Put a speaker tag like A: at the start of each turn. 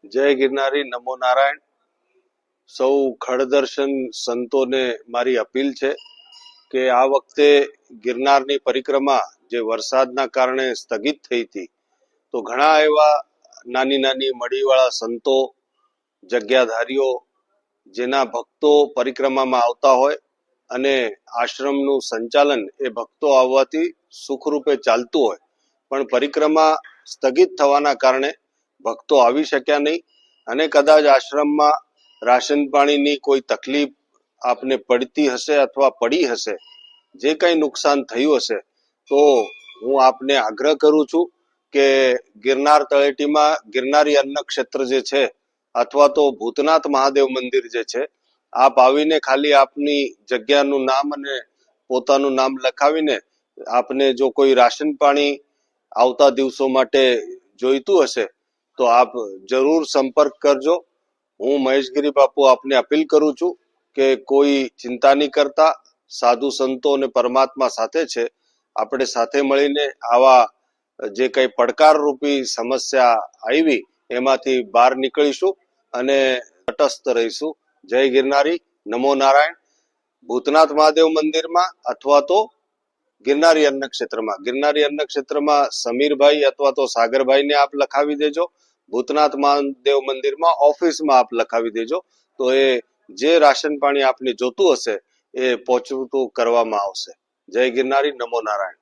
A: જય ગિરનારી, નમો નારાયણ. સૌ ખડદર્શન સંતોને મારી અપીલ છે કે આ વખતે ગિરનારની પરિક્રમા જે વરસાદના કારણે સ્થગિત થઈ હતી, તો ઘણા એવા નાની નાની મડીવાળા સંતો, જગ્યાધારીઓ, જેના ભક્તો પરિક્રમામાં આવતા હોય અને આશ્રમનું સંચાલન એ ભક્તો આવવાથી સુખરૂપે ચાલતું હોય, પણ પરિક્રમા સ્થગિત થવાના કારણે ભક્તો આવી શક્યા નહીં અને કદાચ આશ્રમમાં રાશન પાણીની કોઈ તકલીફ આપને પડતી હશે અથવા પડી હશે, જે કંઈ નુકસાન થયું હશે, તો હું આપને આગ્રહ કરું છું કે ગિરનાર તળેટીમાં ગિરનારી અન્ન ક્ષેત્ર જે છે અથવા તો ભૂતનાથ મહાદેવ મંદિર જે છે, આપ આવીને ખાલી આપની જગ્યાનું નામ અને પોતાનું નામ લખાવીને આપને જો કોઈ રાશન પાણી આવતા દિવસો માટે જોઈતું હશે તો આપ જરૂર સંપર્ક કરજો. હું મહેશગીરી બાપુ આપને અપીલ કરું છું કે કોઈ ચિંતા નહીં કરતા, સાધુ સંતો અને પરમાત્મા સાથે છે. આપણે સાથે મળીને આવા જે કંઈ પડકારરૂપી સમસ્યા આવી એમાંથી બહાર નીકળીશું અને તટસ્થ રહીશું. જય ગિરનારી, નમો નારાયણ. ભૂતનાથ મહાદેવ મંદિરમાં અથવા તો ગિરનારી અન્ન ક્ષેત્રમાં સમીરભાઈ અથવા તો સાગરભાઈને આપ લખાવી દેજો. ભૂતનાથ મહાદેવ મંદિરમાં ઓફિસમાં આપ લખાવી દેજો, તો એ જે રાશન પાણી આપને જોતું હશે એ પહોંચતું કરવામાં આવશે. જય ગિરનારી, નમો નારાયણ.